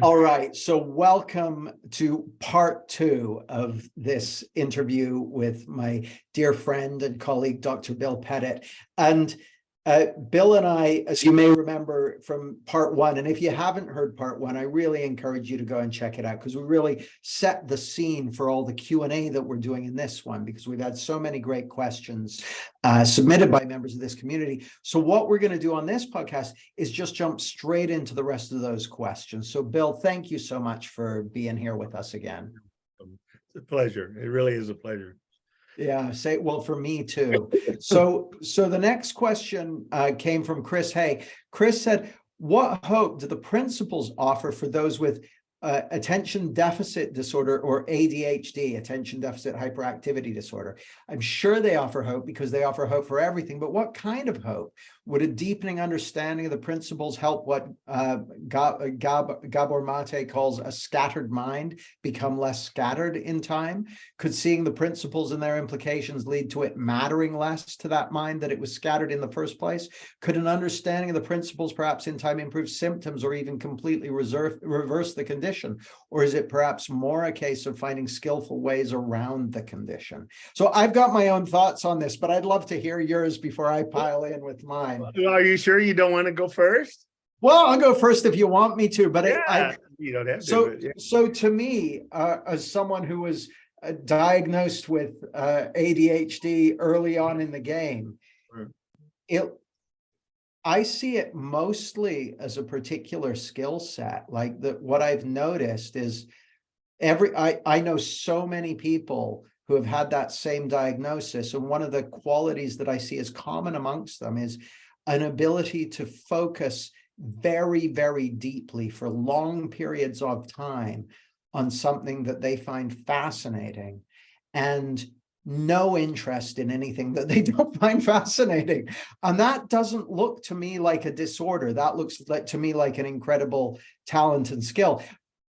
All right, so welcome to part 2 of this interview with my dear friend and colleague, Dr. Bill Pettit. And Bill and I, as you may remember from part 1, and if you haven't heard part 1, I really encourage you to go and check it out, because we really set the scene for all the Q&A that we're doing in this one, because we've had so many great questions submitted by members of this community. So what we're going to do on this podcast is just jump straight into the rest of those questions. So Bill, thank you so much for being here with us again. It's a pleasure. It really is a pleasure. Yeah, well, for me too. So the next question came from Chris Hay. Chris said, what hope do the principles offer for those with attention deficit disorder or ADHD, attention deficit hyperactivity disorder? I'm sure they offer hope because they offer hope for everything, but what kind of hope? Would a deepening understanding of the principles help what Gabor Mate calls a scattered mind become less scattered in time? Could seeing the principles and their implications lead to it mattering less to that mind that it was scattered in the first place? Could an understanding of the principles perhaps in time improve symptoms or even completely reverse the condition? Or is it perhaps more a case of finding skillful ways around the condition? So I've got my own thoughts on this, but I'd love to hear yours before I pile in with mine. Are you sure you don't want to go first? Well, I'll go first if you want me to, but yeah, you don't have to. Yeah. So to me, as someone who was diagnosed with ADHD early on in the game, I see it mostly as a particular skill set. Like what I've noticed is I know so many people who have had that same diagnosis, and one of the qualities that I see as common amongst them is an ability to focus very, very deeply for long periods of time on something that they find fascinating, and no interest in anything that they don't find fascinating. And that doesn't look to me like a disorder. That looks like to me like an incredible talent and skill.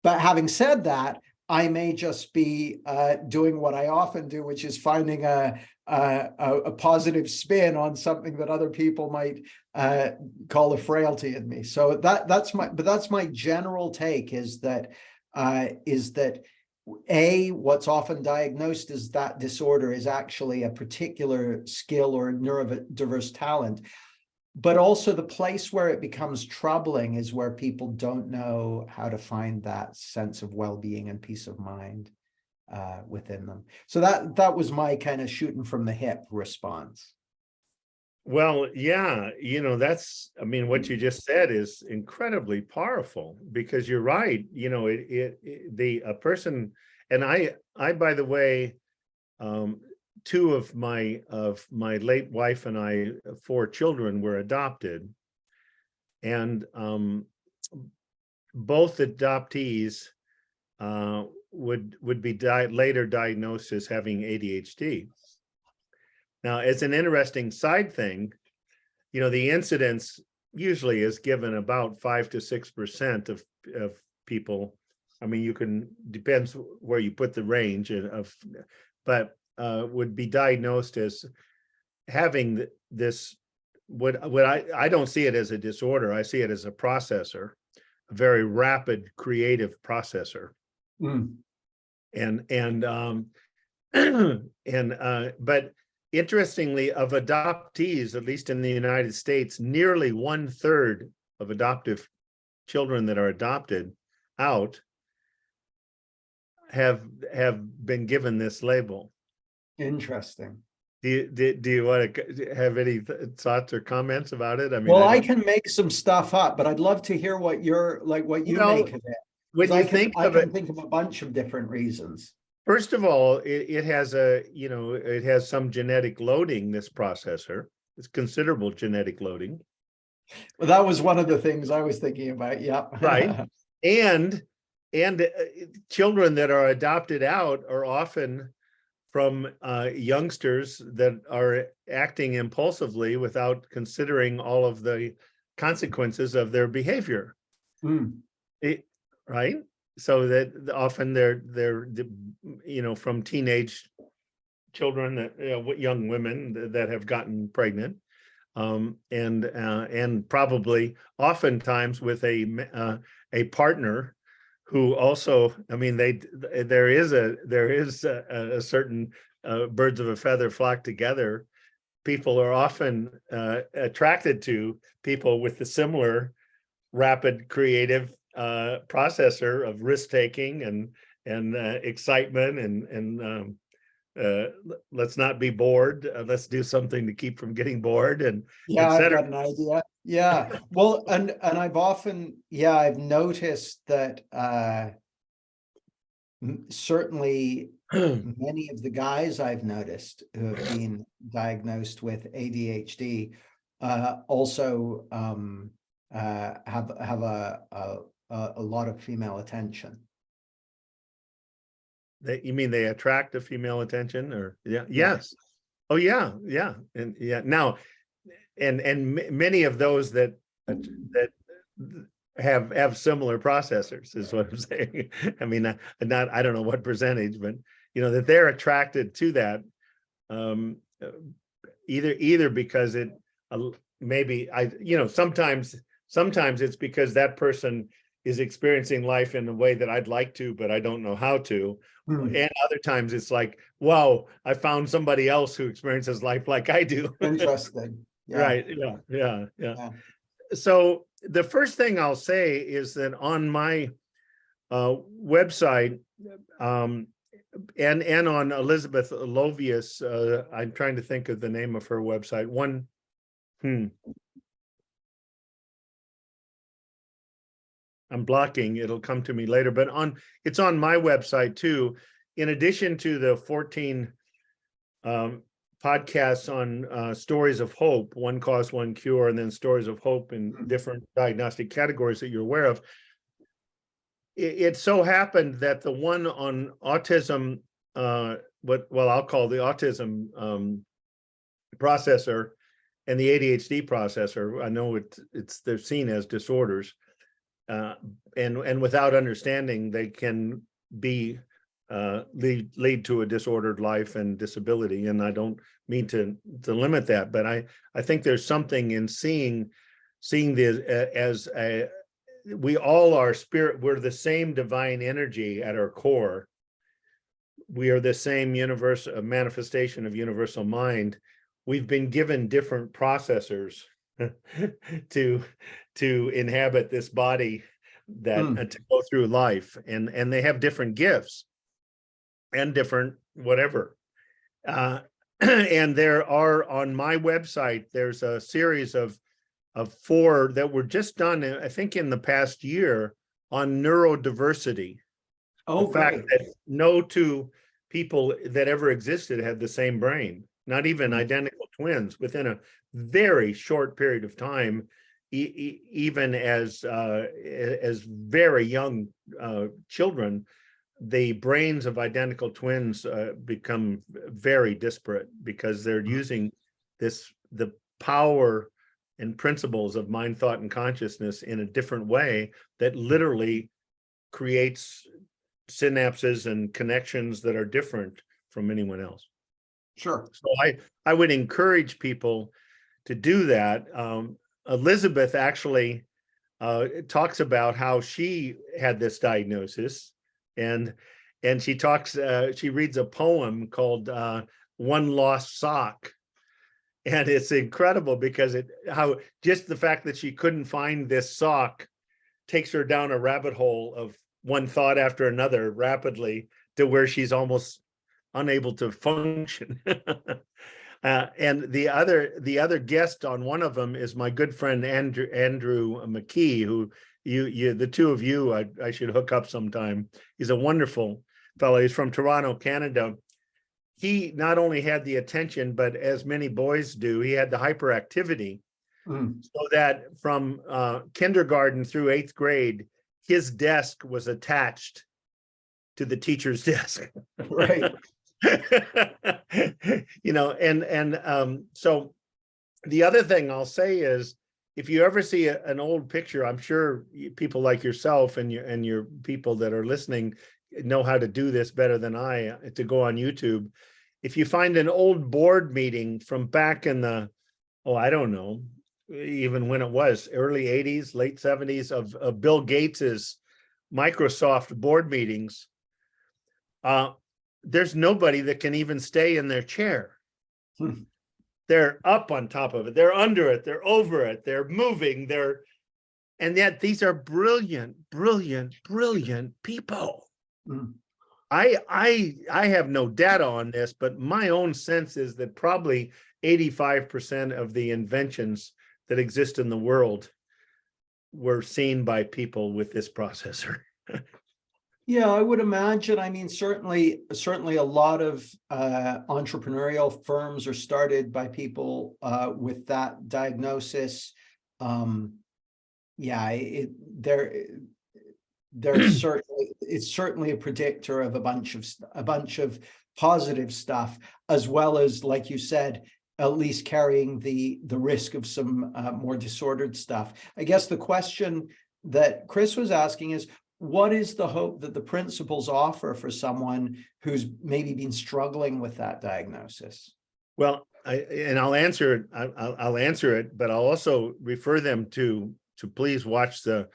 But having said that, I may just be doing what I often do, which is finding a positive spin on something that other people might call a frailty in me. So that's my general take, is that what's often diagnosed as that disorder is actually a particular skill or neurodiverse talent. But also the place where it becomes troubling is where people don't know how to find that sense of well-being and peace of mind within them. So that was my kind of shooting from the hip response. Well, yeah, I mean, what you just said is incredibly powerful, because you're right. A person, and I, by the way, two of my late wife and I, 4 children were adopted, and both adoptees would be later diagnosed as having ADHD. Now, it's an interesting side thing. The incidence usually is given about 5 to 6% of people. I mean, depends where you put the range but would be diagnosed as having this. I don't see it as a disorder. I see it as a processor, a very rapid creative processor. But interestingly, of adoptees, at least in the United States, nearly 1/3 of adoptive children that are adopted out have been given this label. Interesting. Do you want to have any thoughts or comments about it? I mean, well, I can make some stuff up, but I'd love to hear what you make of it. When you think of it, I can think of a bunch of different reasons. First of all, it has it has some genetic loading, this processor. It's considerable genetic loading. Well, that was one of the things I was thinking about. Yeah. Right. And children that are adopted out are often from youngsters that are acting impulsively without considering all of the consequences of their behavior. Right? So that often they're from teenage children, that young women that have gotten pregnant, and probably oftentimes with a partner who also, I mean, there is a certain birds of a feather flock together. People are often attracted to people with the similar rapid creative processor of risk taking and excitement and let's not be bored. Let's do something to keep from getting bored, and Yeah, I've etc. got an idea. Yeah. Well, and I've often, yeah, I've noticed that certainly many of the guys I've noticed who have been diagnosed with ADHD also have a lot of female attention. You mean they attract a female attention, or yeah, Yeah. yes. Oh yeah, yeah, and yeah. Now, and many of those that have similar processors is what I'm saying. I mean, not I don't know what percentage, but that they're attracted to that, either because it maybe sometimes it's because that person is experiencing life in a way that I'd like to, but I don't know how to. And other times it's like, wow, I found somebody else who experiences life like I do. Interesting. Yeah. Right. Yeah. So the first thing I'll say is that on my website, and on Elizabeth Lovius, I'm trying to think of the name of her website. I'm blocking, it'll come to me later, but it's on my website too. In addition to the 14 podcasts on stories of hope, one cause, one cure, and then stories of hope in different diagnostic categories that you're aware of. It so happened that the one on autism, what I'll call the autism processor and the ADHD processor, I know they're seen as disorders. And without understanding, they can be lead to a disordered life and disability. And I don't mean to limit that, but I think there's something in seeing this as we all are spirit. We're the same divine energy at our core. We are the same universal manifestation of universal mind. We've been given different processors to inhabit this body, that to go through life, and they have different gifts and different whatever. And there are, on my website, there's a series of 4 that were just done, I think, in the past year on neurodiversity. Oh, the fact great. that no 2 people that ever existed had the same brain, not even identical twins, within a very short period of time, even as very young children, the brains of identical twins become very disparate because they're using the power and principles of mind, thought, and consciousness in a different way that literally creates synapses and connections that are different from anyone else. Sure. So I would encourage people to do that. Elizabeth actually talks about how she had this diagnosis, and she reads a poem called One Lost Sock. And it's incredible because how just the fact that she couldn't find this sock takes her down a rabbit hole of one thought after another rapidly to where she's almost unable to function. And the other guest on one of them is my good friend Andrew McKee, who you the two of you I should hook up sometime. He's a wonderful fellow. He's from Toronto, Canada. He not only had the attention, but as many boys do, he had the hyperactivity, so that from kindergarten through 8th grade, his desk was attached to the teacher's desk. Right. So the other thing I'll say is, if you ever see an old picture, I'm sure people like yourself and your people that are listening know how to do this better than I, to go on YouTube. If you find an old board meeting from back in the oh, I don't know, even when it was early 80s, late 70s of Bill Gates's Microsoft board meetings, there's nobody that can even stay in their chair. They're up on top of it, they're under it, they're over it, they're moving, and yet these are brilliant, brilliant, brilliant people. Mm. I have no data on this, but my own sense is that probably 85% of the inventions that exist in the world were seen by people with this processor. Yeah, I would imagine. I mean, certainly a lot of entrepreneurial firms are started by people with that diagnosis. Yeah, it's certainly a predictor of a bunch of positive stuff, as well as, like you said, at least carrying the risk of some more disordered stuff. I guess the question that Chris was asking is, what is the hope that the principles offer for someone who's maybe been struggling with that diagnosis? Well, I'll answer it. I'll answer it, but I'll also refer them to please watch the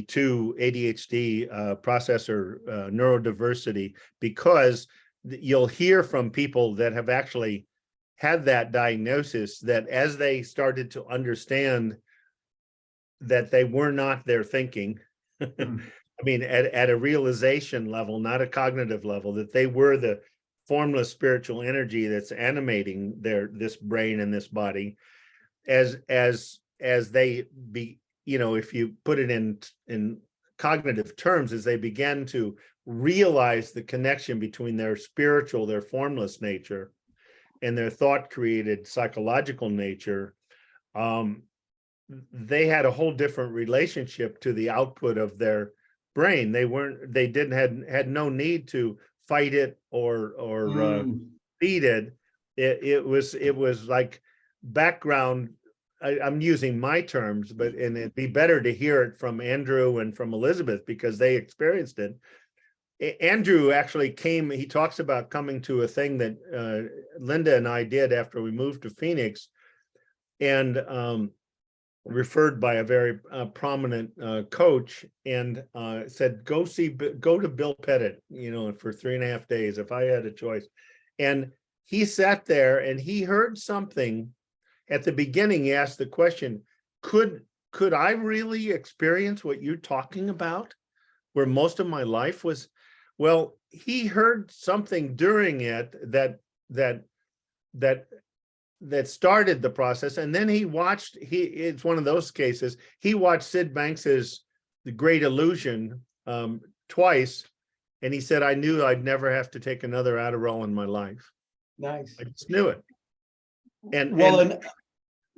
two ADHD processor neurodiversity, because you'll hear from people that have actually had that diagnosis, that as they started to understand that they were not their thinking, I mean, at a realization level, not a cognitive level, that they were the formless spiritual energy that's animating this brain and this body, as they be, you know, if you put it in cognitive terms, as they began to realize the connection between their spiritual, their formless nature, and their thought created psychological nature, they had a whole different relationship to the output of their brain. They had no need to fight it or feed it. It was like background. I'm using my terms, and it'd be better to hear it from Andrew and from Elizabeth, because they experienced it. Andrew actually came, he talks about coming to a thing that Linda and I did after we moved to Phoenix, and referred by a very prominent coach, and said, go to Bill Pettit, you know, for 3.5 days if I had a choice. And he sat there and he heard something. At the beginning, he asked the question, could I really experience what you're talking about, where most of my life was? Well, he heard something during it that started the process, and then it's one of those cases, he watched Sid Banks's The Great Illusion twice, and he said, I knew I'd never have to take another Adderall in my life. Nice. I just knew it. Well, and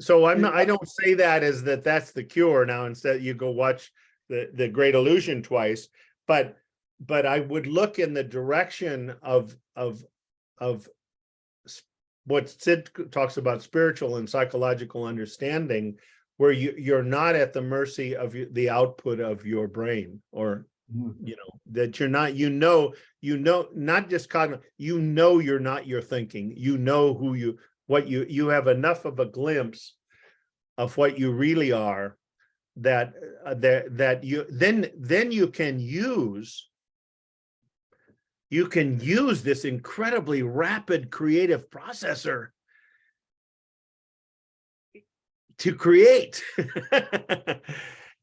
so I don't say that as that's the cure. Now, instead you go watch the Great Illusion twice, but I would look in the direction of what Sid talks about, spiritual and psychological understanding, where you're not at the mercy of the output of your brain, or you know, that you're not, not just cognitive, you're not your thinking, you have enough of a glimpse of what you really are, that you then you can use this incredibly rapid creative processor to create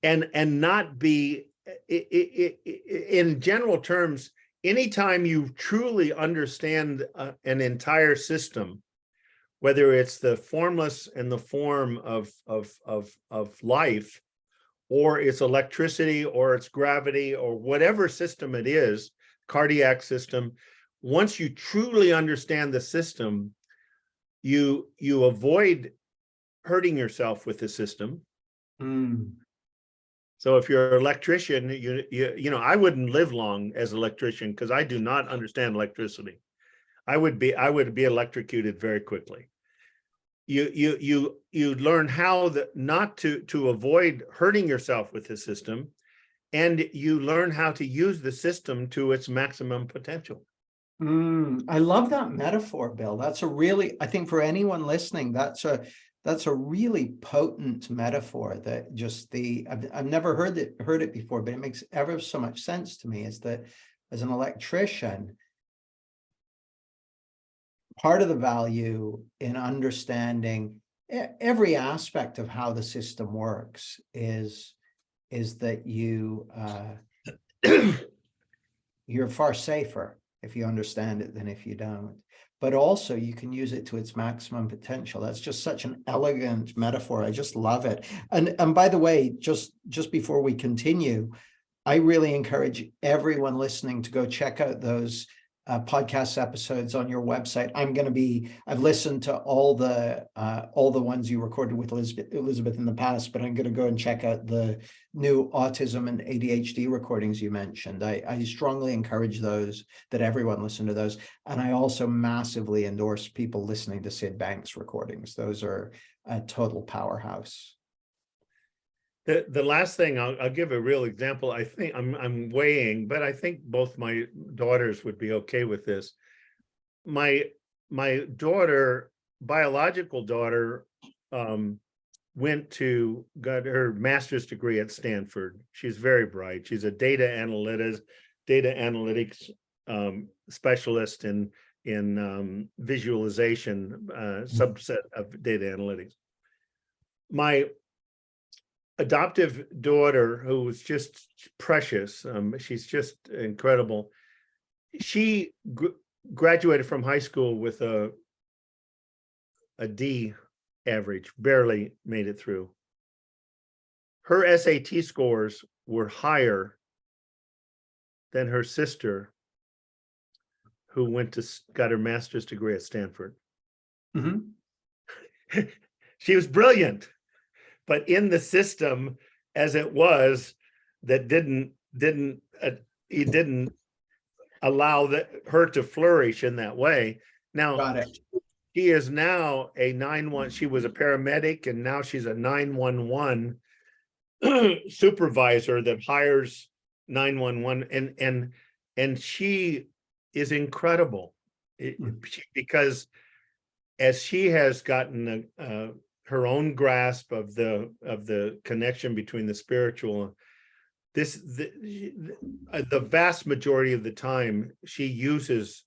and not be, in general terms, anytime you truly understand an entire system, whether it's the formless and the form of life, or it's electricity, or it's gravity, or whatever system it is, cardiac system, once you truly understand the system, you avoid hurting yourself with the system. So if you're an electrician, you know, I wouldn't live long as an electrician, because I do not understand electricity. I would be electrocuted very quickly. You learn how not to avoid hurting yourself with the system, and you learn how to use the system to its maximum potential. I love that metaphor, Bill. That's I think for anyone listening, that's That's a really potent metaphor that just I've never heard it before, but it makes ever so much sense to me, is that as an electrician, part of the value in understanding every aspect of how the system works is that you're far safer if you understand it than if you don't. But also you can use it to its maximum potential. That's just such an elegant metaphor. I just love it. And by the way, just before we continue, I really encourage everyone listening to go check out those podcast episodes on your website. I've listened to all the ones you recorded with Elizabeth in the past, but I'm going to go and check out the new autism and ADHD recordings you mentioned. I strongly encourage that everyone listen to those. And I also massively endorse people listening to Sid Banks recordings. Those are a total powerhouse. The last thing, I'll give a real example. I think I'm weighing, but I think both my daughters would be okay with this. My biological daughter, got her master's degree at Stanford. She's very bright. She's a data analytics specialist in visualization, subset of data analytics. My adoptive daughter, who was just precious, she's just incredible. She graduated from high school with a D average, barely made it through. Her SAT scores were higher than her sister, who got her master's degree at Stanford. Mm-hmm. She was brilliant, but in the system as it was, that didn't allow her to flourish in that way. Now, got it. She is now a 911. She was a paramedic, and now she's a 911 supervisor that hires 911, and she is incredible because as she has gotten her own grasp of the connection between the spiritual, the vast majority of the time she uses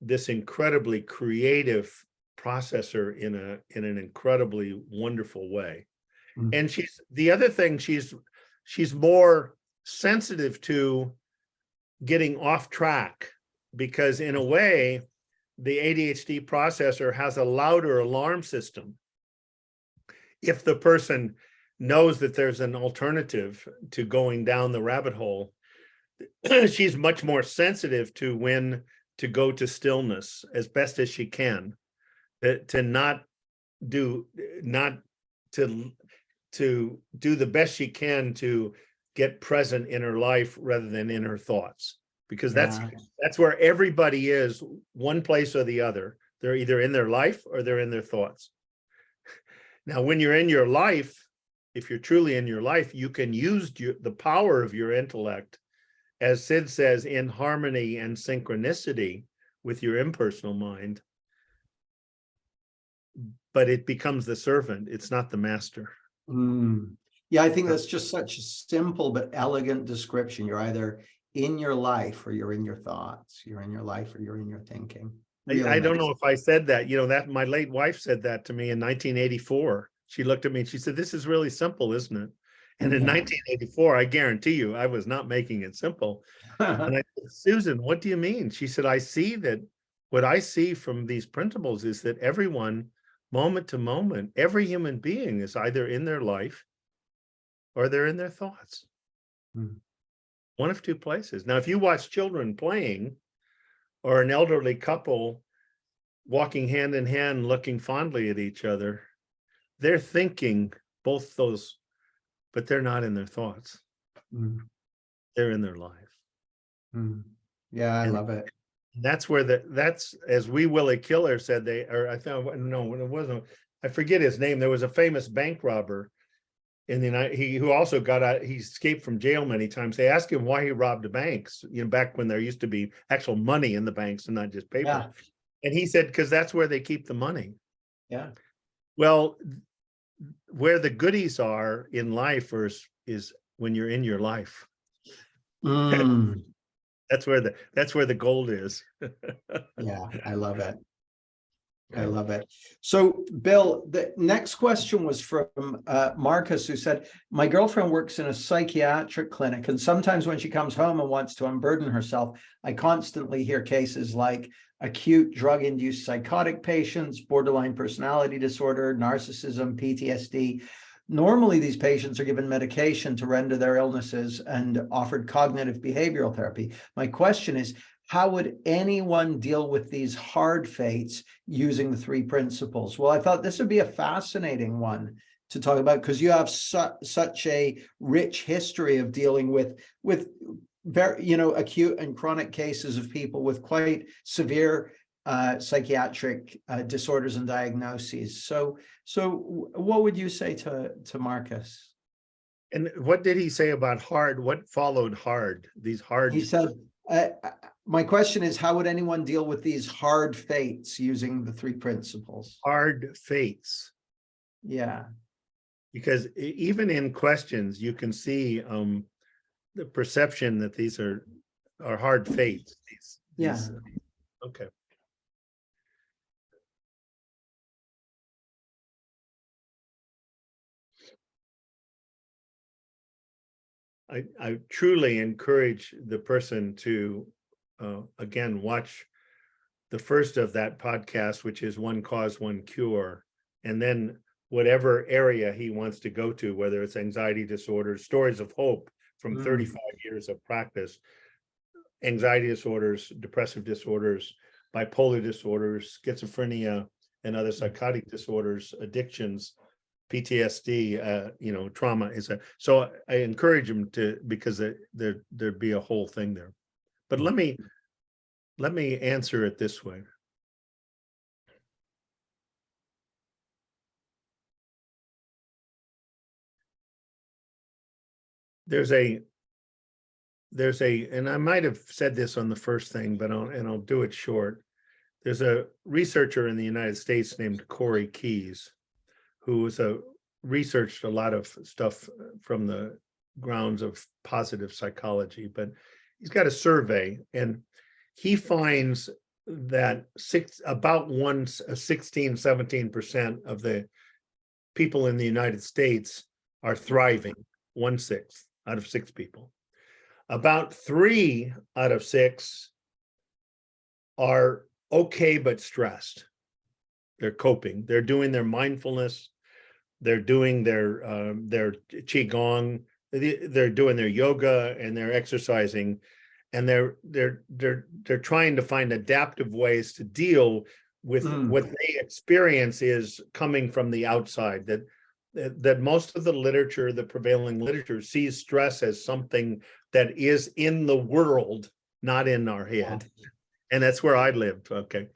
this incredibly creative processor in an incredibly wonderful way. And the other thing, she's more sensitive to getting off track, because in a way the ADHD processor has a louder alarm system. If the person knows that there's an alternative to going down the rabbit hole, she's much more sensitive to when to go to stillness as best as she can, to do the best she can to get present in her life rather than in her thoughts, because that's where everybody is, one place or the other. They're either in their life or they're in their thoughts. Now, when you're in your life, if you're truly in your life, you can use the power of your intellect, as Sid says, in harmony and synchronicity with your impersonal mind, but it becomes the servant. It's not the master. Yeah, I think that's just such a simple but elegant description. You're either in your life or you're in your thoughts. You're in your life or you're in your thinking. Really I don't know if I said that, that my late wife said that to me in 1984. She looked at me and she said, "This is really simple, isn't it?" And in 1984, I guarantee you, I was not making it simple. And I said, "Susan, what do you mean?" She said, "I see that what I see from these principles is that everyone, moment to moment, every human being is either in their life or they're in their thoughts. One of two places." Now, if you watch children playing, or an elderly couple walking hand in hand, looking fondly at each other, they're thinking both those, but they're not in their thoughts. They're in their life. Yeah, I love it. That's where that's as Wee Willie Killer said, I forget his name. There was a famous bank robber in the United, who also he escaped from jail many times. They asked him why he robbed banks, back when there used to be actual money in the banks and not just paper. And he said, because that's where they keep the money. Yeah. Well, where the goodies are in life is when you're in your life. Mm, That's where the gold is. yeah, I love it. I love it. So, Bill, the next question was from Marcus, who said, my girlfriend works in a psychiatric clinic, and sometimes when she comes home and wants to unburden herself, I constantly hear cases like acute drug-induced psychotic patients, borderline personality disorder, narcissism, PTSD. Normally, these patients are given medication to render their illnesses and offered cognitive behavioral therapy. My question is, how would anyone deal with these hard fates using the three principles? Well, I thought this would be a fascinating one to talk about, because you have such a rich history of dealing with very, acute and chronic cases of people with quite severe psychiatric disorders and diagnoses. So what would you say to Marcus? And what did he say about hard? What followed hard? These hard. He said, my question is, how would anyone deal with these hard fates using the three principles? Hard fates. Yeah. Because even in questions, you can see the perception that these are hard fates. Okay. I truly encourage the person to, again, watch the first of that podcast, which is One Cause, One Cure, and then whatever area he wants to go to, whether it's anxiety disorders, stories of hope from 35 years of practice, anxiety disorders, depressive disorders, bipolar disorders, schizophrenia, and other psychotic disorders, addictions, PTSD, trauma so I encourage him to, because there'd be a whole thing there. But let me answer it this way. There's a, and I might have said this on the first thing, but I'll do it short. There's a researcher in the United States named Corey Keyes, who was researched a lot of stuff from the grounds of positive psychology, but he's got a survey, and he finds that 17% of the people in the United States are thriving, 1/6 out of 6 people. About 3 out of 6 are okay but stressed. They're coping. They're doing their mindfulness. They're doing their qigong. They're doing their yoga, and they're exercising, and they're trying to find adaptive ways to deal with what they experience is coming from the outside. That most of the literature, the prevailing literature, sees stress as something that is in the world, not in our head. And that's where I lived. Okay.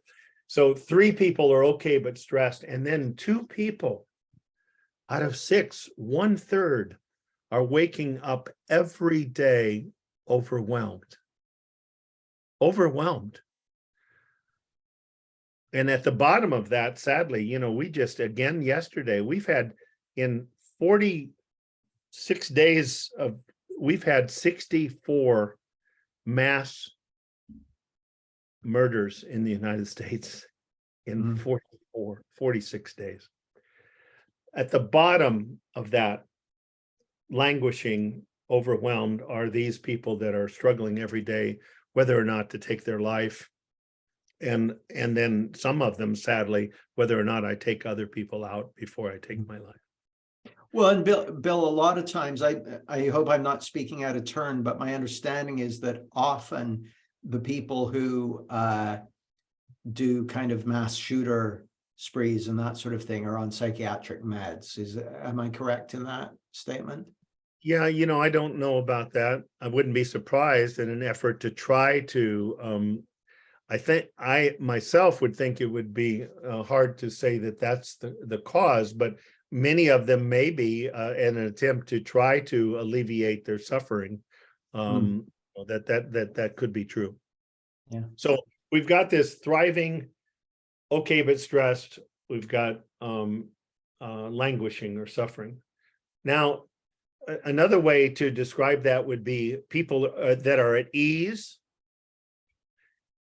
So 3 people are okay but stressed, and then 2 people out of 6, 1/3, are waking up every day overwhelmed. And at the bottom of that, sadly, we just, again, yesterday, we've had in 46 days we've had 64 mass murders in the United States in 46 days. At the bottom of that, languishing, overwhelmed, are these people that are struggling every day, whether or not to take their life. And then some of them, sadly, whether or not I take other people out before I take my life. Well, and Bill, a lot of times, I hope I'm not speaking out of turn, but my understanding is that often the people who do kind of mass shooter sprees and that sort of thing are on psychiatric meds. Am I correct in that statement? Yeah, I don't know about that. I wouldn't be surprised in an effort to try to, I think I myself would think it would be hard to say that that's the cause, but many of them may be in an attempt to try to alleviate their suffering. That could be true. Yeah. So we've got this thriving, okay but stressed. We've got languishing or suffering. Now, another way to describe that would be people that are at ease,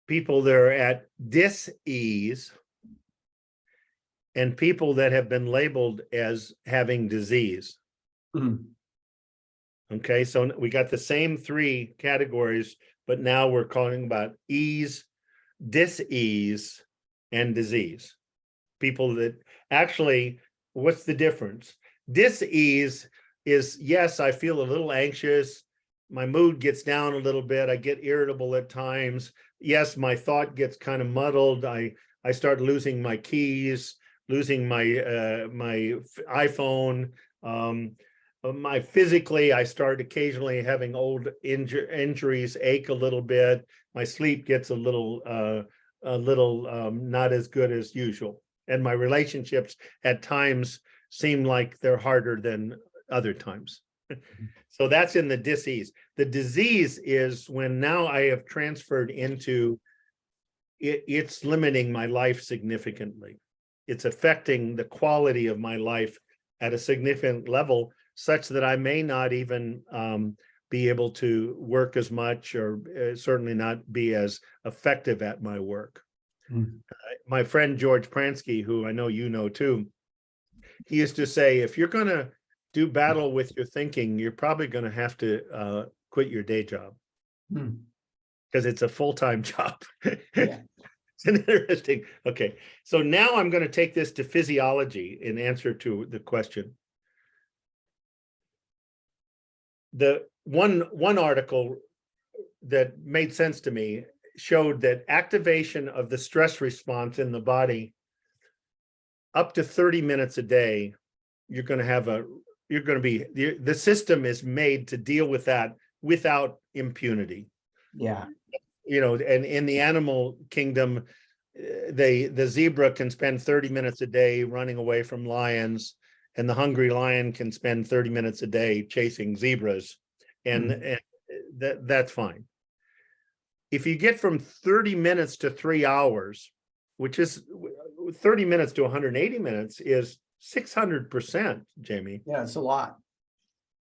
people that are at dis-ease, and people that have been labeled as having disease. Mhm. Okay, so we got the same three categories, but now we're calling about ease, dis-ease, and disease. People that actually, what's the difference? Dis-ease is, yes, I feel a little anxious. My mood gets down a little bit. I get irritable at times. Yes, my thought gets kind of muddled. I start losing my keys, losing my my iPhone. My physically, I start occasionally having old injuries ache a little bit. My sleep gets a little not as good as usual, and my relationships at times seem like they're harder than other times. So that's in the dis-ease. The disease is when now I have transferred into it, it's limiting my life significantly. It's affecting the quality of my life at a significant level, such that I may not even be able to work as much, or certainly not be as effective at my work. Mm. My friend George Pransky, who I know you know too, he used to say, if you're going to do battle with your thinking, you're probably going to have to quit your day job, because it's a full-time job. Yeah. It's an interesting. Okay, so now I'm going to take this to physiology in answer to the question. The one article that made sense to me showed that activation of the stress response in the body up to 30 minutes a day, you're going to be, the system is made to deal with that without impunity. Yeah. You know, and in the animal kingdom, the zebra can spend 30 minutes a day running away from lions, and the hungry lion can spend 30 minutes a day chasing zebras, and that's fine. If you get from 30 minutes to 3 hours, which is 30 minutes to 180 minutes, is 600%, Jamie. Yeah, it's a lot.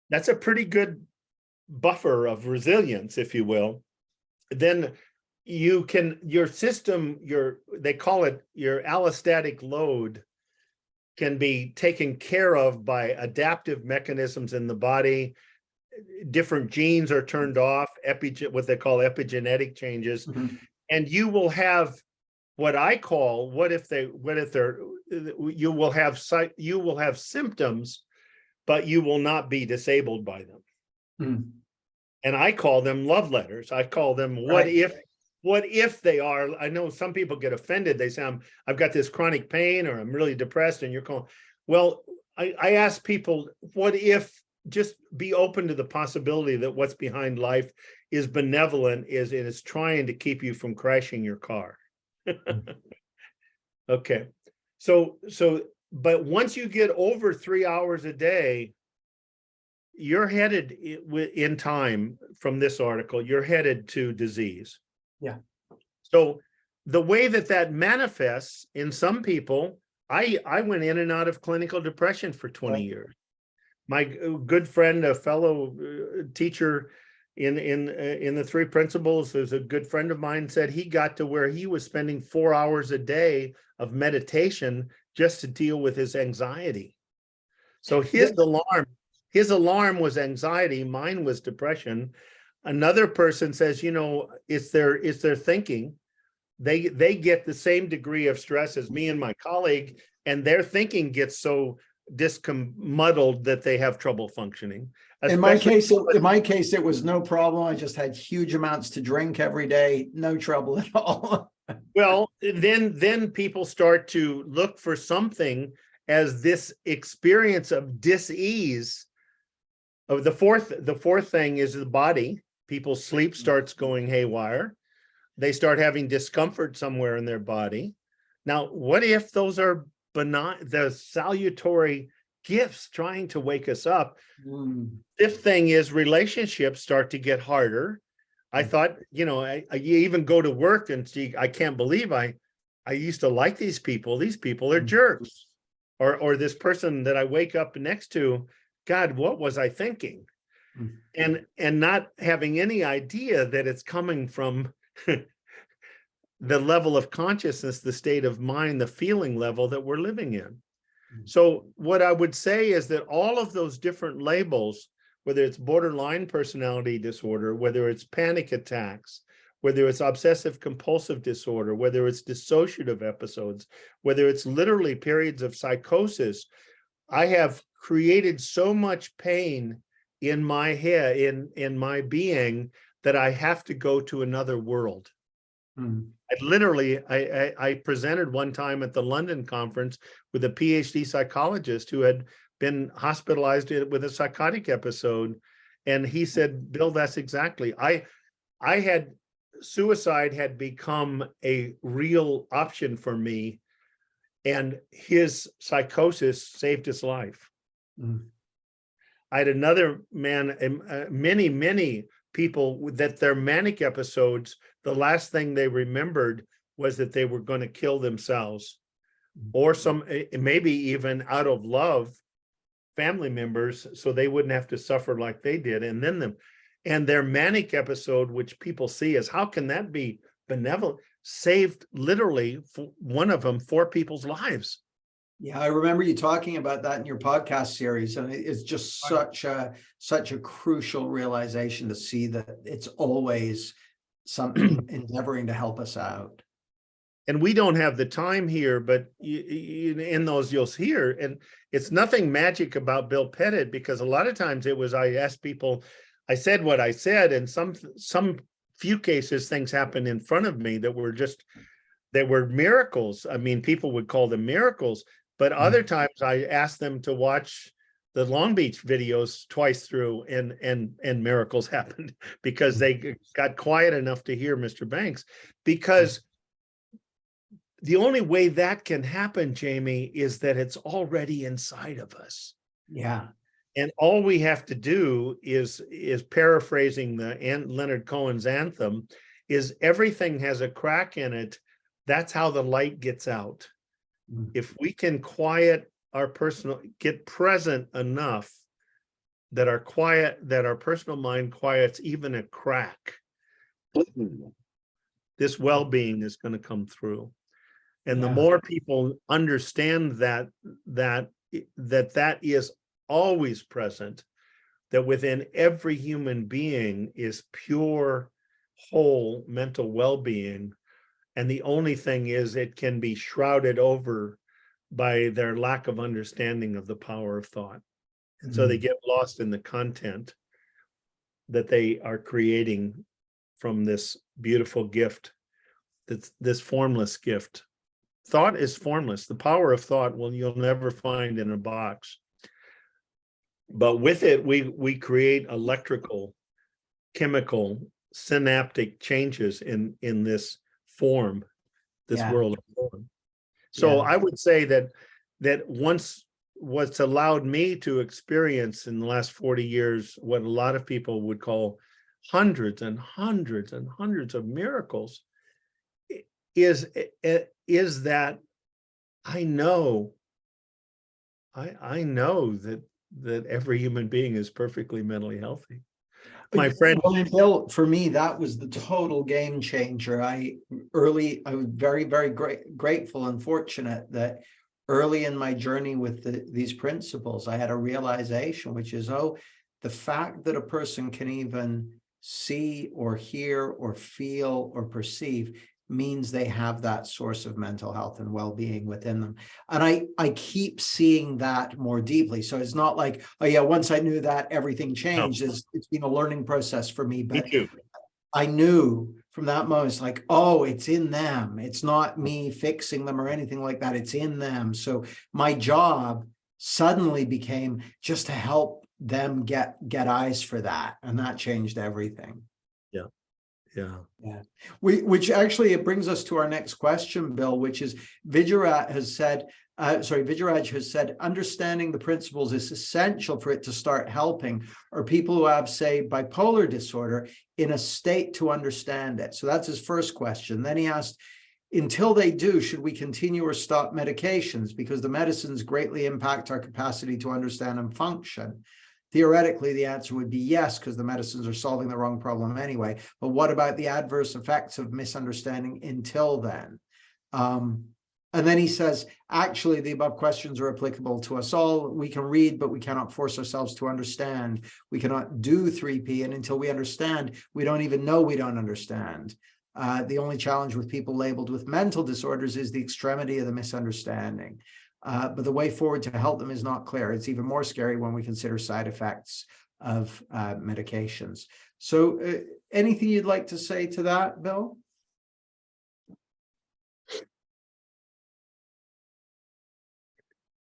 That's a pretty good buffer of resilience, if you will. Then you can, your system, they call it your allostatic load, can be taken care of by adaptive mechanisms in the body. Different genes are turned off, what they call epigenetic changes, and you will have what I call, you will have symptoms, but you will not be disabled by them. And I call them love letters. I call them what if they are. I know some people get offended. They say, I've got this chronic pain, or I'm really depressed, and you're calling. Well, I ask people, what if, just be open to the possibility that what's behind life is benevolent, is trying to keep you from crashing your car. Okay. So, but once you get over 3 hours a day, you're headed in time, from this article, you're headed to disease. Yeah. So the way that manifests in some people, I went in and out of clinical depression for 20 years. My good friend, a fellow teacher in the three principles, is a good friend of mine, said he got to where he was spending 4 hours a day of meditation just to deal with his anxiety. So his alarm was anxiety, mine was depression. Another person says, it's their thinking. They get the same degree of stress as me and my colleague, and their thinking gets so muddled that they have trouble functioning. In my case, it was no problem. I just had huge amounts to drink every day, no trouble at all. Well, then people start to look for something as this experience of dis-ease. The fourth thing is the body. People's sleep starts going haywire. They start having discomfort somewhere in their body. Now, what if those are benign, the salutary gifts trying to wake us up? Fifth thing is relationships start to get harder. I thought, you even go to work and see, I can't believe I used to like these people. These people are jerks. or this person that I wake up next to, God, what was I thinking? And not having any idea that it's coming from the level of consciousness, the state of mind, the feeling level that we're living in. So what I would say is that all of those different labels, whether it's borderline personality disorder, whether it's panic attacks, whether it's obsessive compulsive disorder, whether it's dissociative episodes, whether it's literally periods of psychosis, I have created so much pain in my head, in my being, that I have to go to another world. I presented one time at the London conference with a PhD psychologist who had been hospitalized with a psychotic episode. And he said, Bill, that's exactly, I had, suicide had become a real option for me, and his psychosis saved his life. I had another man, many people that their manic episodes, the last thing they remembered was that they were going to kill themselves, or some, maybe even out of love, family members, so they wouldn't have to suffer like they did. And then and their manic episode, which people see as, how can that be benevolent, saved literally, one of them, 4 people's lives. Yeah, I remember you talking about that in your podcast series, and it's just such a crucial realization to see that it's always something endeavoring to help us out. And we don't have the time here, but in those you'll hear, and it's nothing magic about Bill Pettit, because a lot of times it was, I asked people, I said what I said, and some few cases things happened in front of me that were miracles. I mean, people would call them miracles, but other times I asked them to watch the Long Beach videos twice through, and miracles happened because they got quiet enough to hear Mr. Banks. Because the only way that can happen, Jamie, is that it's already inside of us. Yeah. And all we have to do is paraphrasing Leonard Cohen's anthem, is everything has a crack in it. That's how the light gets out. If we can quiet our get present enough that our personal mind quiets even a crack, this well-being is going to come through. And the more people understand that is always present, that within every human being is pure, whole mental well-being. And the only thing is, it can be shrouded over by their lack of understanding of the power of thought. And so they get lost in the content that they are creating from this beautiful gift, this formless gift. Thought is formless. The power of thought, you'll never find in a box. But with it, we create electrical, chemical, synaptic changes in this form, this world of form. So I would say that once what's allowed me to experience in the last 40 years, what a lot of people would call hundreds and hundreds and hundreds of miracles, is that I know that every human being is perfectly mentally healthy. My friend, Bill, for me, that was the total game changer. I was very, very grateful and fortunate that early in my journey with these principles, I had a realization, which is, the fact that a person can even see or hear or feel or perceive means they have that source of mental health and well-being within them. And I keep seeing that more deeply. So it's not like, once I knew that, everything changed. No. It's been a learning process for me. But I knew from that moment, it's like, it's in them. It's not me fixing them or anything like that. It's in them. So my job suddenly became just to help them get eyes for that. And that changed everything. Yeah. Which actually, it brings us to our next question, Bill, which is Vijayaraj has said, understanding the principles is essential for it to start helping, or people who have, say, bipolar disorder in a state to understand it. So that's his first question. Then he asked, until they do, should we continue or stop medications? Because the medicines greatly impact our capacity to understand and function. Theoretically, the answer would be yes, because the medicines are solving the wrong problem anyway. But what about the adverse effects of misunderstanding until then? And then he says, actually, the above questions are applicable to us all. We can read, but we cannot force ourselves to understand. We cannot do 3P, and until we understand, we don't even know we don't understand. The only challenge with people labeled with mental disorders is the extremity of the misunderstanding. But the way forward to help them is not clear. It's even more scary when we consider side effects of medications. So anything you'd like to say to that, Bill?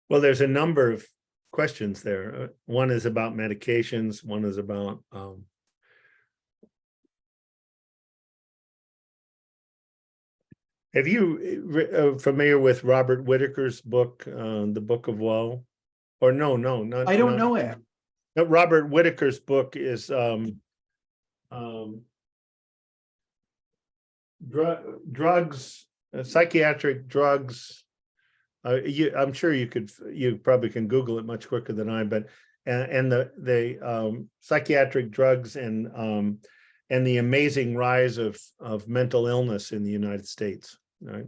Well, there's a number of questions there. One is about medications. One is about have you familiar with Robert Whitaker's book, The Book of Woe? Or no, not. I don't know it. No, Robert Whitaker's book is drugs, psychiatric drugs. I'm sure you probably can Google it much quicker than I, but and the psychiatric drugs and the amazing rise of mental illness in the United States, right?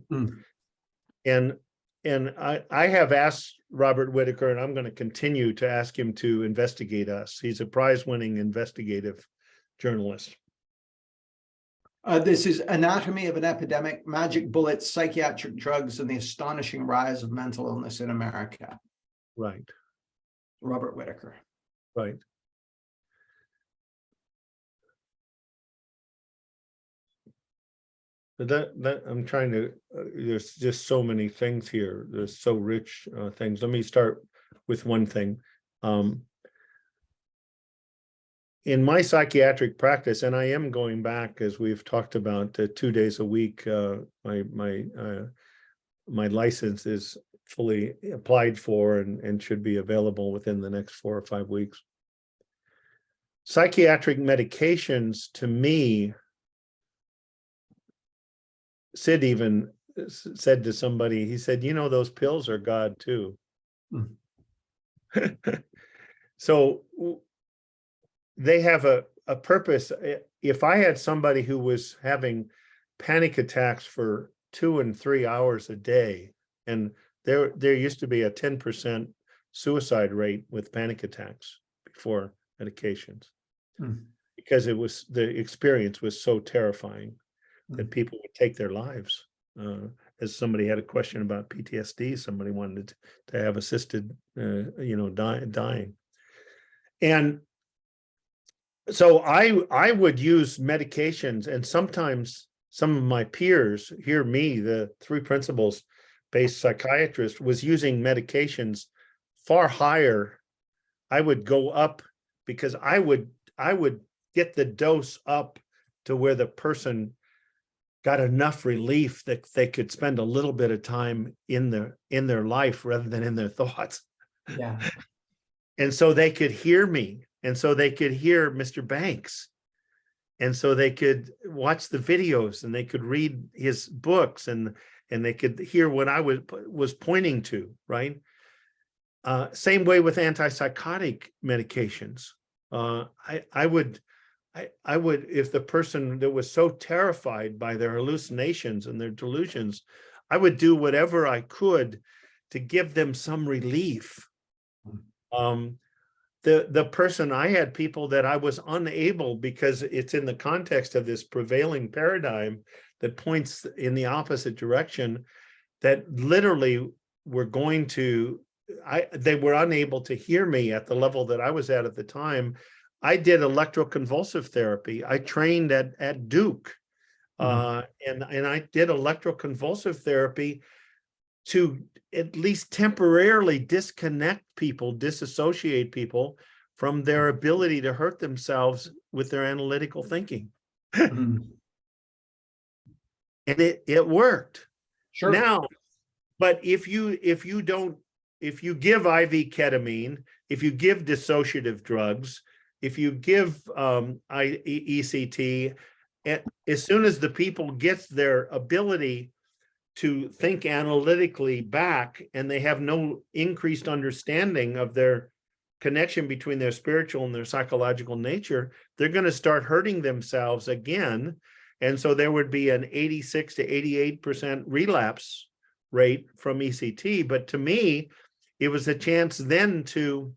And I have asked Robert Whitaker, and I'm going to continue to ask him to investigate us. He's a prize-winning investigative journalist. This is Anatomy of an Epidemic, Magic Bullets, Psychiatric Drugs, and the Astonishing Rise of Mental Illness in America. Right. Robert Whitaker. Right. That I'm trying to, there's just so many things here. There's so rich things. Let me start with one thing. In my psychiatric practice, and I am going back, as we've talked about, 2 days a week. My license is fully applied for and should be available within the next 4 or 5 weeks. Psychiatric medications, to me, Sid even said to somebody, he said, you know, those pills are God too. So they have a purpose. If I had somebody who was having panic attacks for 2 and 3 hours a day, and there used to be a 10% suicide rate with panic attacks before medications, because the experience was so terrifying that people would take their lives. As somebody had a question about PTSD, somebody wanted to have assisted, dying. And so I would use medications, and sometimes some of my peers, the 3 principles based psychiatrist, was using medications far higher. I would go up because I would get the dose up to where the person got enough relief that they could spend a little bit of time in their life rather than in their thoughts. Yeah. And so they could hear me, and so they could hear Mr. Banks, and so they could watch the videos, and they could read his books, and they could hear what I was pointing to, right? Same way with antipsychotic medications. I would, if the person that was so terrified by their hallucinations and their delusions, I would do whatever I could to give them some relief. The person, I had people that I was unable, because it's in the context of this prevailing paradigm that points in the opposite direction, that literally were going to, they were unable to hear me at the level that I was at the time. I did electroconvulsive therapy. I trained at Duke, and I did electroconvulsive therapy to at least temporarily disconnect people, disassociate people from their ability to hurt themselves with their analytical thinking. And it worked. Sure. Now, but if you give IV ketamine, if you give dissociative drugs, if you give ECT, as soon as the people get their ability to think analytically back, and they have no increased understanding of their connection between their spiritual and their psychological nature, they're going to start hurting themselves again. And so there would be an 86 to 88% relapse rate from ECT. But to me, it was a chance then to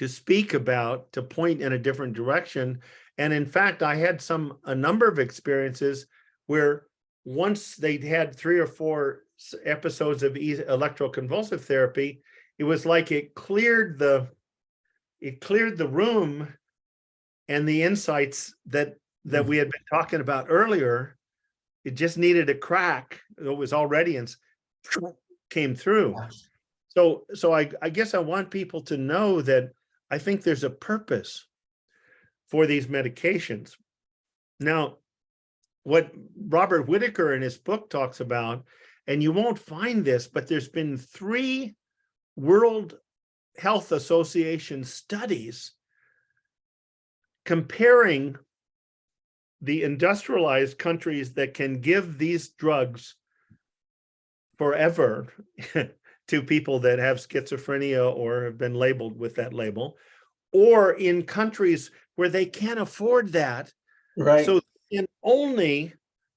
speak about, to point in a different direction. And in fact, I had a number of experiences where once they'd had 3 or 4 episodes of electroconvulsive therapy, it was like it cleared the room, and the insights that we had been talking about earlier, it just needed a crack. It was already and came through. So I guess I want people to know that I think there's a purpose for these medications. Now, what Robert Whitaker in his book talks about, and you won't find this, but there's been 3 World Health Association studies comparing the industrialized countries that can give these drugs forever to people that have schizophrenia or have been labeled with that label, or in countries where they can't afford that. Right. So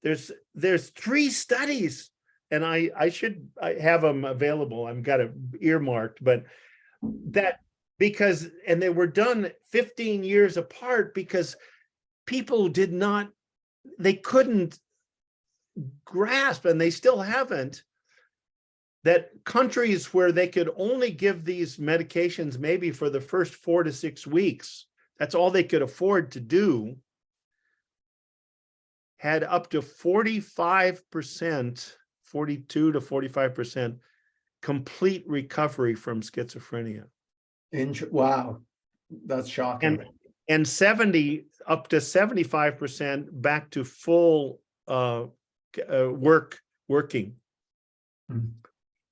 there's 3 studies, and I have them available. I've got it earmarked, but and they were done 15 years apart because people they couldn't grasp, and they still haven't, that countries where they could only give these medications maybe for the first 4 to 6 weeks, that's all they could afford to do, had up to 45%, 42 to 45% complete recovery from schizophrenia. Wow, that's shocking. And 70 up to 75% back to full working.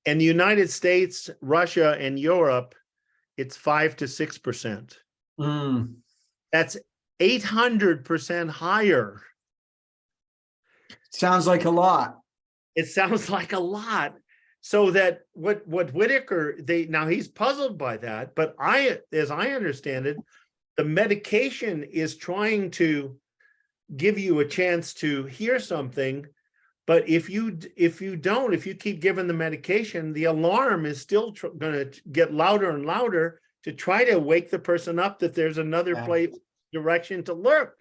In the United States, Russia, and Europe, it's 5 to 6%. That's 800% higher. Sounds like a lot. It sounds like a lot. So that what Whitaker, now he's puzzled by that, but as I understand it, the medication is trying to give you a chance to hear something, but if you keep giving the medication, the alarm is still going to get louder and louder to try to wake the person up that there's another direction to look.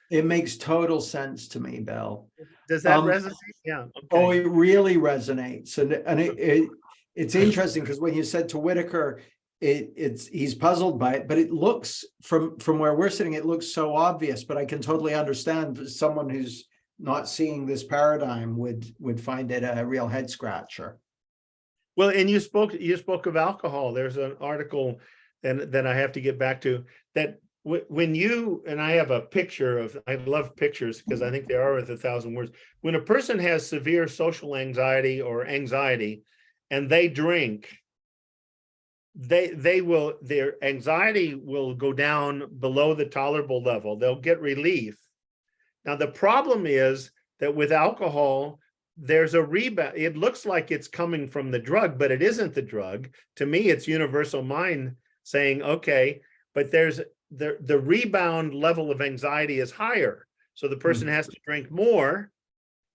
It makes total sense to me, Bill. Does that resonate? Yeah. Okay. Oh, it really resonates, and it's interesting because when you said to Whitaker, he's puzzled by it, but it looks from where we're sitting, it looks so obvious. But I can totally understand someone who's not seeing this paradigm would find it a real head scratcher. Well, and you spoke of alcohol. There's an article, and that I have to get back to that. When you, and I have a picture of, I love pictures because I think they are worth 1,000 words. When a person has severe social anxiety or anxiety and they drink, their anxiety will go down below the tolerable level. They'll get relief. Now, the problem is that with alcohol, there's a rebound. It looks like it's coming from the drug, but it isn't the drug. To me, it's universal mind saying, okay, but there's the rebound level of anxiety is higher. So the person has to drink more,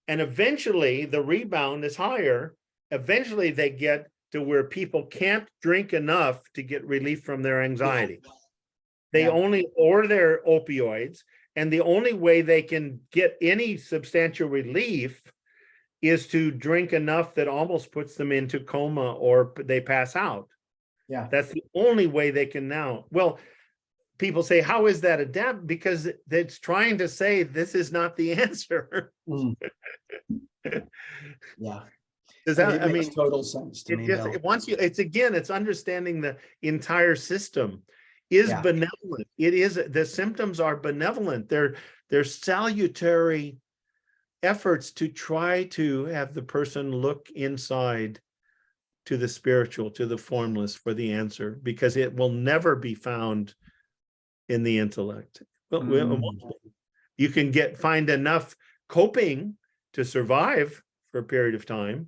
and eventually the rebound is higher. Eventually they get to where people can't drink enough to get relief from their anxiety. They only, or their opioids, and the only way they can get any substantial relief is to drink enough that almost puts them into coma or they pass out. Yeah. That's the only way they can now. Well, people say, how is that adapt? Because it's trying to say this is not the answer. Yeah. Does that, it makes total sense to me. It's understanding the entire system is benevolent. It is, the symptoms are benevolent. They're salutary efforts to try to have the person look inside to the spiritual, to the formless for the answer, because it will never be found in the intellect. You can find enough coping to survive for a period of time,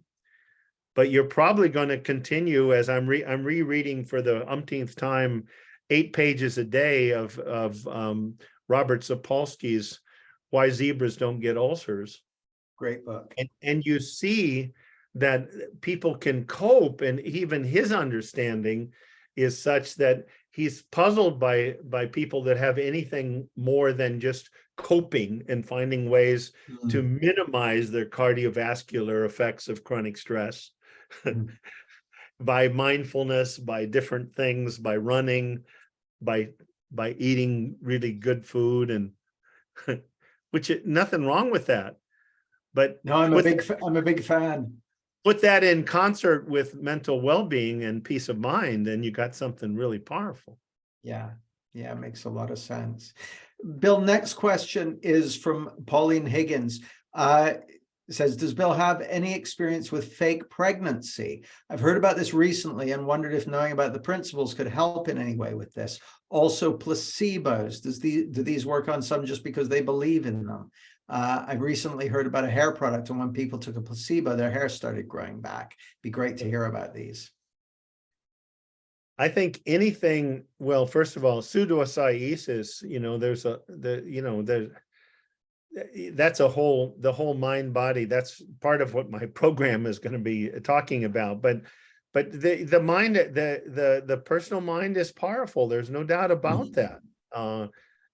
but you're probably going to continue, as I'm rereading for the umpteenth time, 8 pages a day of Robert Sapolsky's Why Zebras Don't Get Ulcers. Great book. And you see that people can cope, and even his understanding is such that he's puzzled by people that have anything more than just coping and finding ways to minimize their cardiovascular effects of chronic stress by mindfulness, by different things, by running, by eating really good food, and nothing wrong with that. But no, I'm a big fan. Put that in concert with mental well-being and peace of mind, and you got something really powerful. Yeah, it makes a lot of sense. Bill, next question is from Pauline Higgins. It says, does Bill have any experience with fake pregnancy? I've heard about this recently and wondered if knowing about the principles could help in any way with this. Also, placebos, do these work on some just because they believe in them? I've recently heard about a hair product, and when people took a placebo, their hair started growing back. Be great to hear about these. I think anything, well, first of all, pseudocyiosis, that's the whole mind body. That's part of what my program is going to be talking about. But the mind, the personal mind is powerful. There's no doubt about that.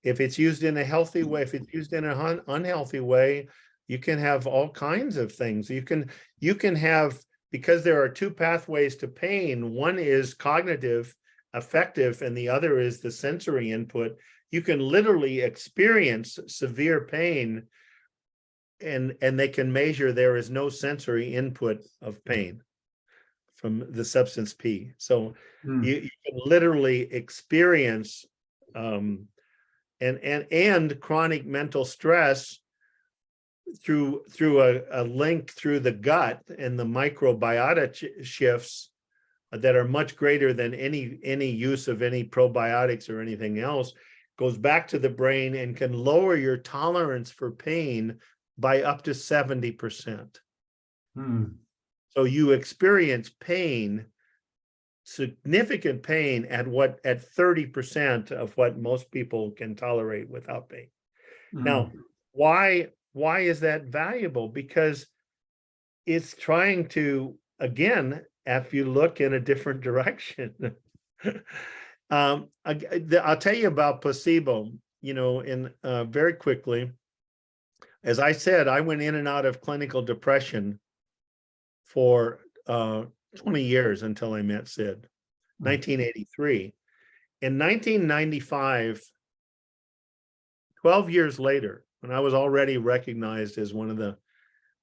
If it's used in a healthy way, if it's used in an unhealthy way, you can have all kinds of things. You can have, because there are 2 pathways to pain. One is cognitive, affective, and the other is the sensory input. You can literally experience severe pain, and they can measure there is no sensory input of pain from the substance P. So you can literally experience and chronic mental stress through a link through the gut and the microbiota shifts that are much greater than any use of any probiotics or anything else, goes back to the brain and can lower your tolerance for pain by up to 70%. So you experience pain, significant pain at 30% of what most people can tolerate without pain. Now, why is that valuable? Because it's trying to, again, if you look in a different direction. I'll tell you about placebo, very quickly. As I said, I went in and out of clinical depression for 20 years until I met Sid, 1983. In 1995, 12 years later, when I was already recognized as one of the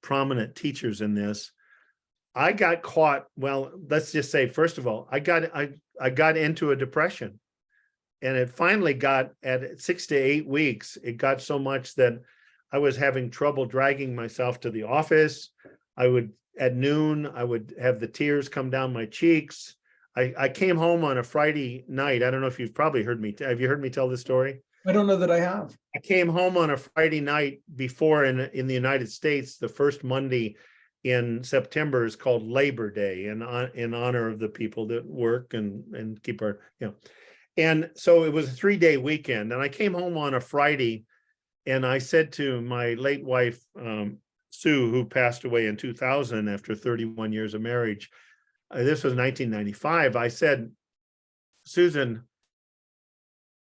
prominent teachers in this, I got caught. Well, let's just say, first of all, I got into a depression, and it finally got, at 6 to 8 weeks, it got so much that I was having trouble dragging myself to the office. At noon, I would have the tears come down my cheeks. I came home on a Friday night. I don't know if you've probably heard me. Have you heard me tell this story? I don't know that I have. I came home on a Friday night before, in the United States, the first Monday in September is called Labor Day, in honor of the people that work and keep our, And so it was a 3-day weekend, and I came home on a Friday, and I said to my late wife, Sue, who passed away in 2000 after 31 years of marriage. This was 1995. I said, Susan,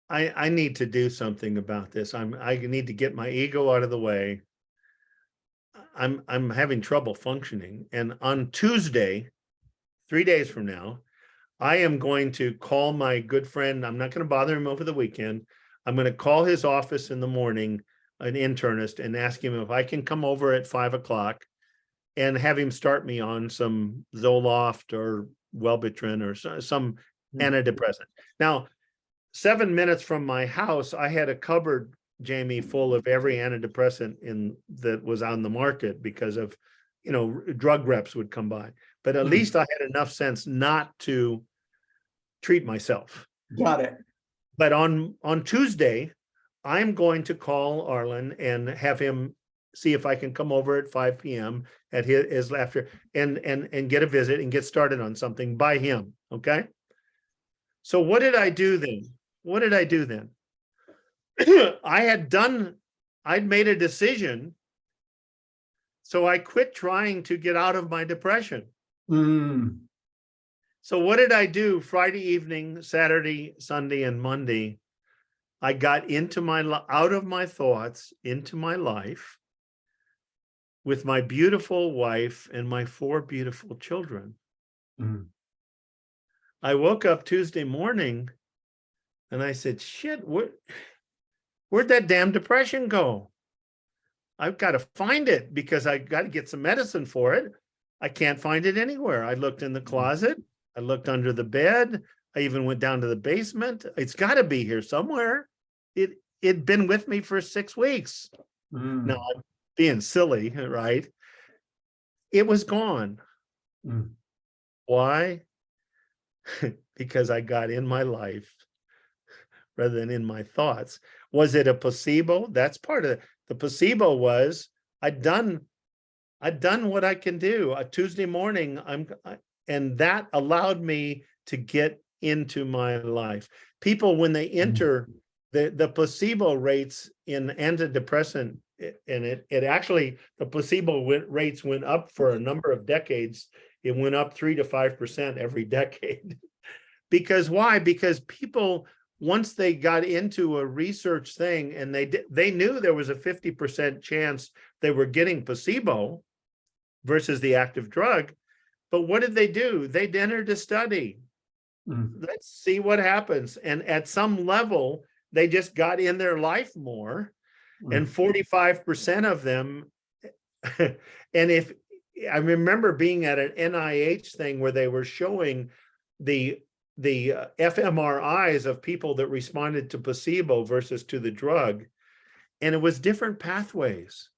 I need to do something about this. I need to get my ego out of the way. I'm having trouble functioning. And on Tuesday, 3 days from now, I am going to call my good friend. I'm not going to bother him over the weekend. I'm going to call his office in the morning, an internist, and ask him if I can come over at 5 o'clock and have him start me on some Zoloft or Wellbutrin or some antidepressant. Now, 7 minutes from my house, I had a cupboard, Jamie, full of every antidepressant that was on the market because of, drug reps would come by. But at least I had enough sense not to treat myself. Got it. But on Tuesday, I'm going to call Arlen and have him see if I can come over at 5 p.m. at his after and get a visit and get started on something by him. Okay. So what did I do then? What did I do then? I'd made a decision. So I quit trying to get out of my depression. So what did I do Friday evening, Saturday, Sunday, and Monday? I got out of my thoughts into my life with my beautiful wife and my 4 beautiful children. I woke up Tuesday morning and I said, shit, where'd that damn depression go? I've got to find it because I got to get some medicine for it. I can't find it anywhere. I looked in the closet. I looked under the bed. I even went down to the basement. It's got to be here somewhere. It'd been with me for 6 weeks. Now I'm being silly, right? It was gone. Why? Because I got in my life rather than in my thoughts. Was it a placebo? That's part of it. The placebo was I'd done what I can do. A Tuesday morning, and that allowed me to get into my life. People, when they enter the placebo rates in antidepressant, and it actually, the placebo rates went up for a number of decades. It went up 3 to 5% every decade. Because why? Because people, once they got into a research thing and they knew there was a 50% chance they were getting placebo versus the active drug. But what did they do? They'd entered a study. Let's see what happens. And at some level, they just got in their life more. And 45% of them, and if I remember being at an NIH thing where they were showing the fMRIs of people that responded to placebo versus to the drug, and it was different pathways.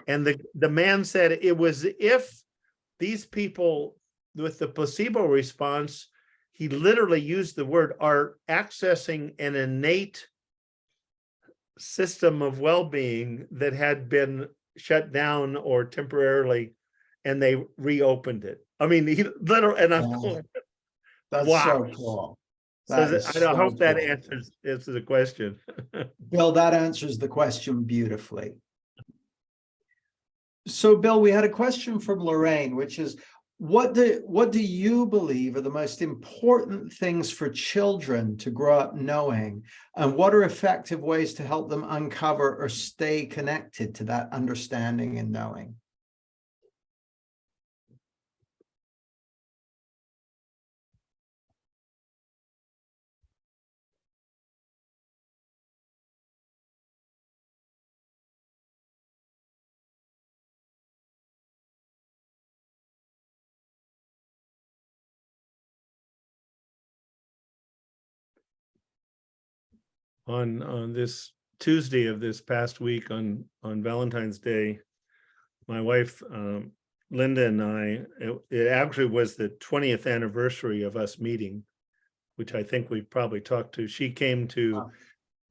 And the man said it was if these people with the placebo response, he literally used the word, are accessing an innate system of well-being that had been shut down or temporarily, and they reopened it. I mean, he literally, and I'm going, that's wow. so cool. So I hope that answers the question. Bill, that answers the question beautifully. So, Bill, we had a question from Lorraine, which is, what do you believe are the most important things for children to grow up knowing, and what are effective ways to help them uncover or stay connected to that understanding and knowing? On this Tuesday of this past week, on Valentine's Day, my wife Linda and I, it actually was the 20th anniversary of us meeting, which I think we probably talked to. She came to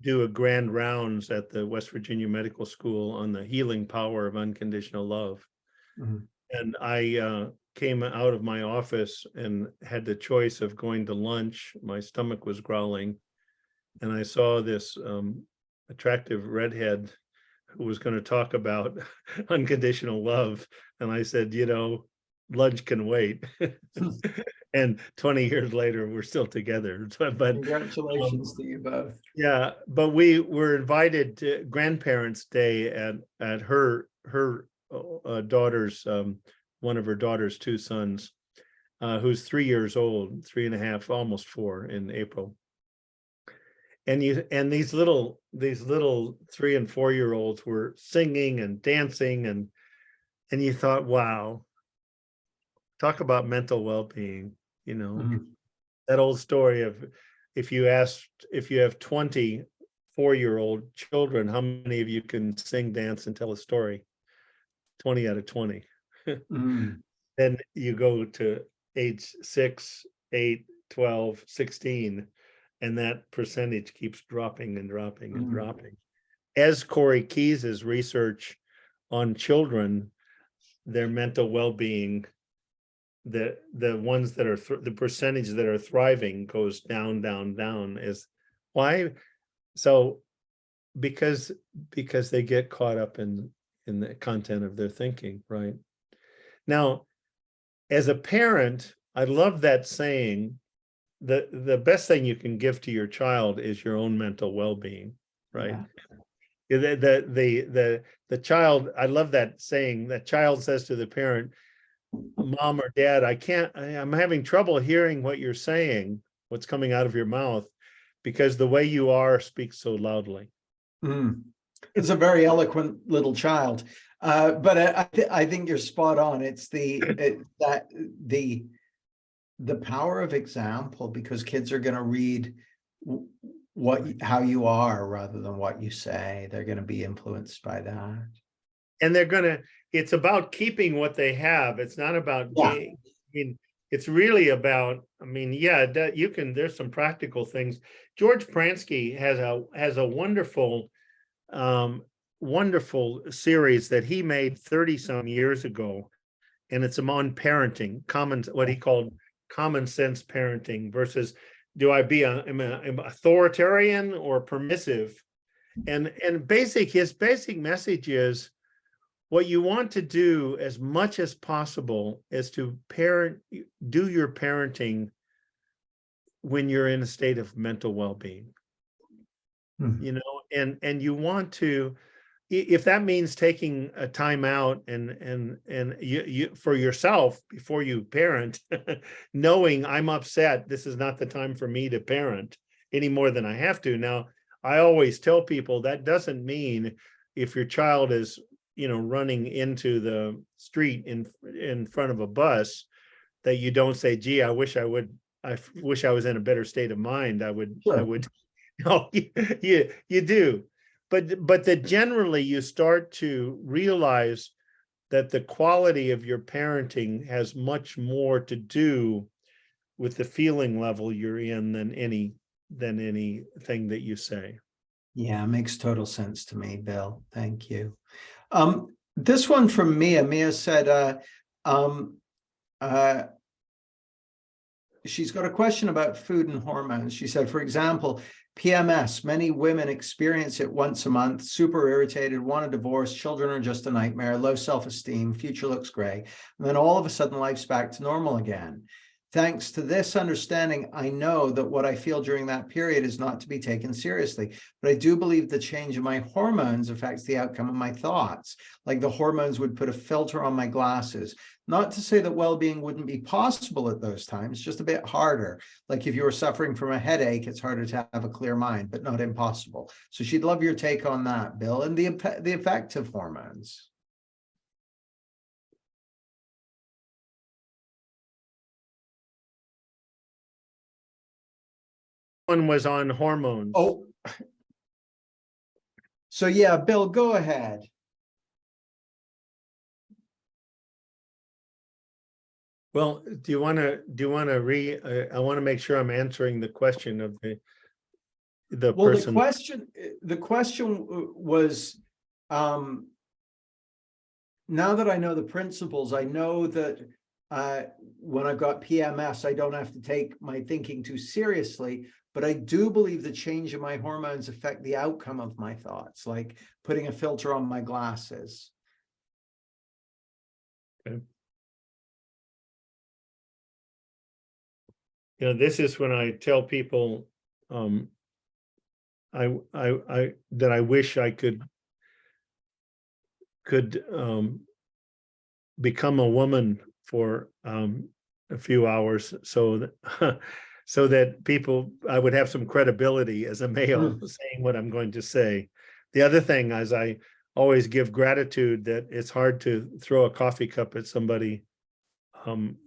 do a grand rounds at the West Virginia Medical School on the healing power of unconditional love. And I came out of my office and had the choice of going to lunch. My stomach was growling. And I saw this attractive redhead who was going to talk about unconditional love. And I said, lunch can wait. And 20 years later, we're still together. But congratulations to you both. Yeah, but we were invited to Grandparents' Day at her daughter's, one of her daughter's 2 sons, who's 3 years old, 3.5, almost 4 in April. And these little 3 and 4 year olds were singing and dancing, and you thought, wow, talk about mental well-being. That old story of if you have 20 4-year-old children, how many of you can sing, dance, and tell a story? 20 out of 20. Then you go to age 6, 8, 12, 16. And that percentage keeps dropping and dropping and dropping. As Corey Keyes's research on children, their mental well-being, the ones that are the percentage that are thriving goes down, down, down. Is why? So because they get caught up in the content of their thinking, right? Now, as a parent, I love that saying, the best thing you can give to your child is your own mental well-being, right? Yeah. The child, I love that saying. That child says to the parent, "Mom or Dad, I'm having trouble hearing what you're saying, what's coming out of your mouth, because the way you are speaks so loudly." It's a very eloquent little child, but I think you're spot on. It's the power of example, because kids are going to read how you are rather than what you say. They're going to be influenced by that, and it's about keeping what they have. It's not about I mean, it's really about, there's some practical things. George Pransky has a wonderful wonderful series that he made 30 some years ago, and it's on parenting, what he called common sense parenting versus do I be am authoritarian or permissive, and his basic message is what you want to do as much as possible is to do your parenting when you're in a state of mental well-being. And you want to, if that means taking a time out and you for yourself before you parent, knowing I'm upset, this is not the time for me to parent any more than I have to. Now, I always tell people that doesn't mean if your child is, running into the street in front of a bus, that you don't say, "Gee, I wish I was in a better state of mind." I would. No, you do, but that generally you start to realize that the quality of your parenting has much more to do with the feeling level you're in than anything that you say. Yeah, it makes total sense to me, Bill. Thank you. This one from Mia said, she's got a question about food and hormones. She said, for example, PMS, many women experience it once a month, super irritated, want a divorce, children are just a nightmare, low self-esteem, future looks gray. And then all of a sudden life's back to normal again. Thanks to this understanding, I know that what I feel during that period is not to be taken seriously, but I do believe the change in my hormones affects the outcome of my thoughts. Like the hormones would put a filter on my glasses. Not to say that well-being wouldn't be possible at those times, just a bit harder. Like if you were suffering from a headache, it's harder to have a clear mind, but not impossible. So she'd love your take on that, Bill, and the effect of hormones. One was on hormones. Oh, so yeah, Bill, go ahead. Well, do you want to I want to make sure I'm answering the question of the person. The question was, now that I know the principles, I know that when I've got PMS, I don't have to take my thinking too seriously, but I do believe the change in my hormones affect the outcome of my thoughts, like putting a filter on my glasses. Okay. This is when I tell people that I wish I could become a woman for a few hours so that people, I would have some credibility as a male saying what I'm going to say. The other thing is I always give gratitude that it's hard to throw a coffee cup at somebody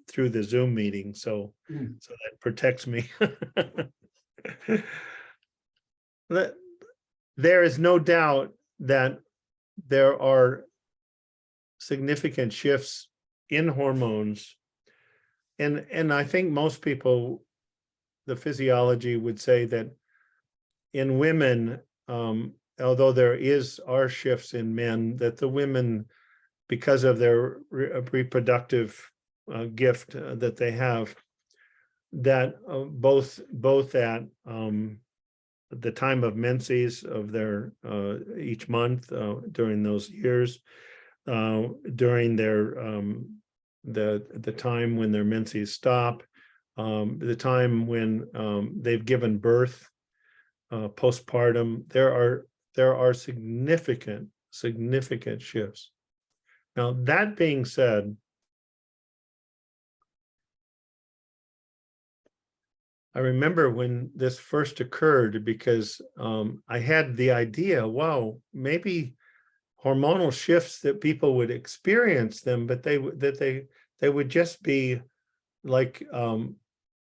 through the Zoom meeting, so that protects me. There is no doubt that there are significant shifts in hormones, and I think most people, the physiology would say that in women, although there are shifts in men, that the women, because of their reproductive gift that they have, that both at the time of menses of their each month during those years, during their the time when their menses stop, the time when they've given birth, postpartum, there are significant shifts. Now, that being said, I remember when this first occurred, because I had the idea, wow, maybe hormonal shifts, that people would experience them, but they would just be like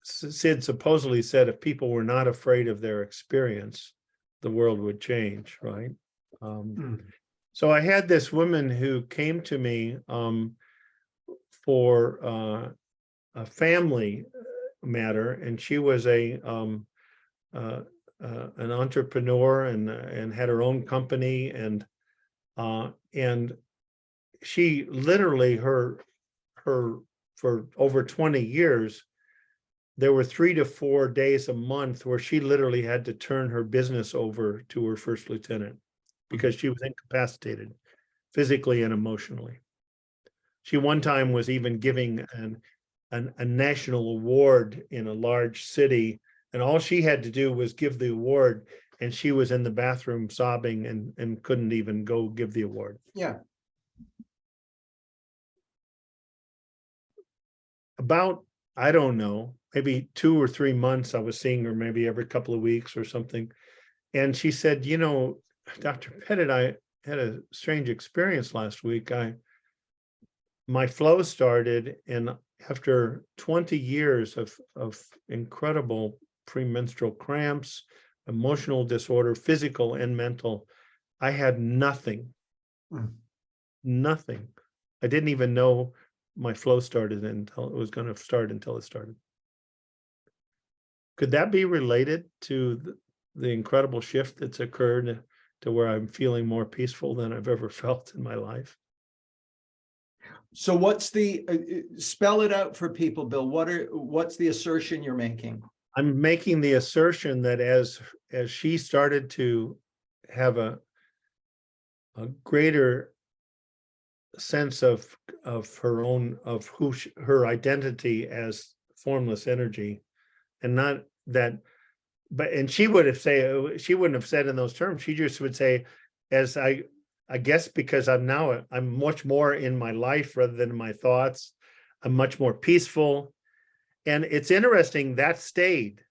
Sid supposedly said, if people were not afraid of their experience, the world would change, right? So I had this woman who came to me for a family matter, and she was an entrepreneur and had her own company, and she literally her for over 20 years, there were 3 to 4 days a month where she literally had to turn her business over to her first lieutenant because she was incapacitated physically and emotionally. She one time was even giving a national award in a large city, and all she had to do was give the award, and she was in the bathroom sobbing and couldn't even go give the award. Yeah. About, I don't know, maybe 2 or 3 months, I was seeing her maybe every couple of weeks or something. And she said, you know, Dr. Pettit, I had a strange experience last week. My flow started, and after 20 years of incredible premenstrual cramps, emotional disorder, physical and mental, I had nothing. Nothing. I didn't even know my flow started until it was going to start until it started. Could that be related to the incredible shift that's occurred to where I'm feeling more peaceful than I've ever felt in my life? So what's the, spell it out for people, Bill. What's the assertion you're making? I'm making the assertion that as she started to have a greater sense of her own, of her identity as formless energy, and not that, and she would have she wouldn't have said in those terms. She just would say, as I guess because I'm much more in my life rather than in my thoughts. I'm much more peaceful. And it's interesting, that stayed.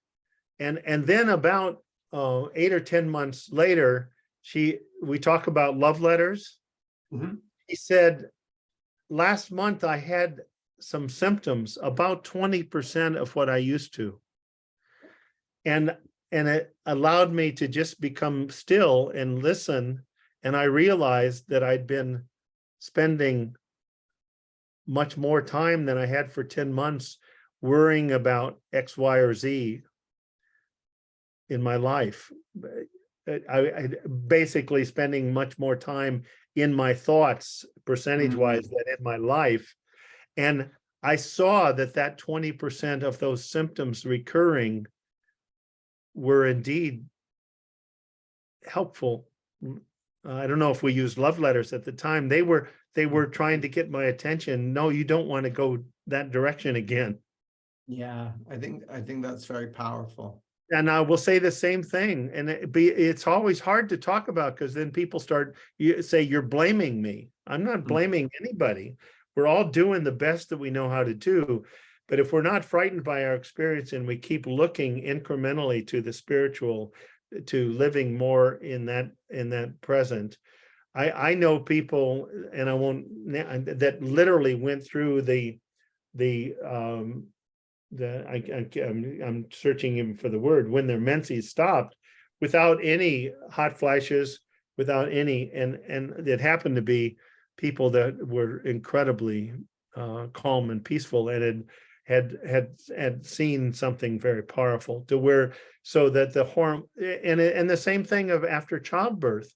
And then about 8 or 10 months later, we talk about love letters. Mm-hmm. He said, last month I had some symptoms, about 20% of what I used to. And it allowed me to just become still and listen. And I realized that I'd been spending much more time than I had for 10 months worrying about X, Y, or Z in my life. I basically spending much more time in my thoughts, percentage-wise, than in my life. And I saw that 20% of those symptoms recurring were indeed helpful. I don't know if we used love letters at the time. They were trying to get my attention. No, you don't want to go that direction again. Yeah, I think that's very powerful. And I will say the same thing. And it's always hard to talk about, because then people say, you're blaming me. I'm not blaming anybody. We're all doing the best that we know how to do. But if we're not frightened by our experience and we keep looking incrementally to the spiritual, to living more in that present, I know people, and I won't, that literally went through I'm searching even for the word, when their menses stopped, without any hot flashes, without any, and it happened to be people that were incredibly calm and peaceful, and had seen something very powerful to where, so that the hormone, and the same thing of after childbirth,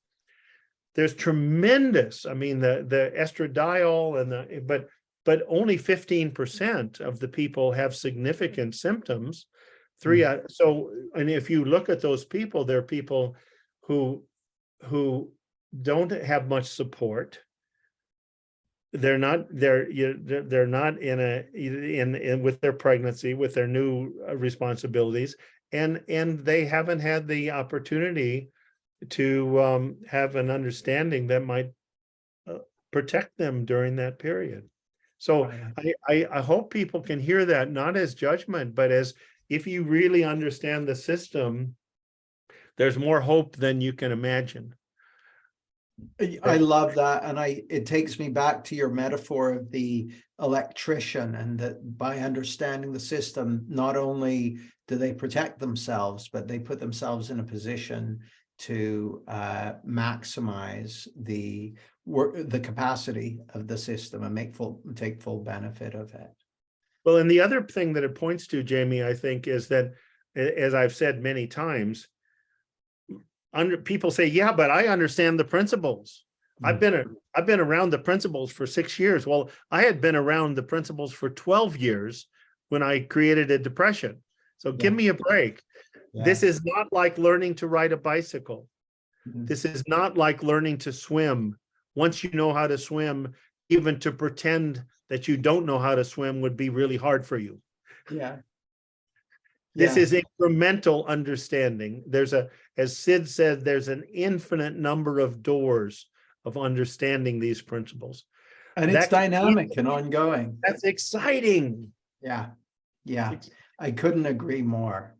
there's tremendous, I mean, the estradiol and but only 15% of the people have significant symptoms. So, and if you look at those people, they're people who don't have much support. They're not in with their pregnancy, with their new responsibilities, and they haven't had the opportunity to have an understanding that might protect them during that period. So I hope people can hear that, not as judgment, but as, if you really understand the system, there's more hope than you can imagine. I love that. And it takes me back to your metaphor of the electrician, and that by understanding the system, not only do they protect themselves, but they put themselves in a position to maximize the capacity of the system and take full benefit of it. Well, and the other thing that it points to, Jamie, I think, is that, as I've said many times, people say, yeah, but I understand the principles. I've been around the principles for 6 years. Well, I had been around the principles for 12 years when I created a depression. So give me a break. This is not like learning to ride a bicycle. This is not like learning to swim. Once you know how to swim, even to pretend that you don't know how to swim would be really hard for you. This is incremental understanding. As Sid said, there's an infinite number of doors of understanding these principles. And it's dynamic and ongoing. That's exciting. Yeah. I couldn't agree more.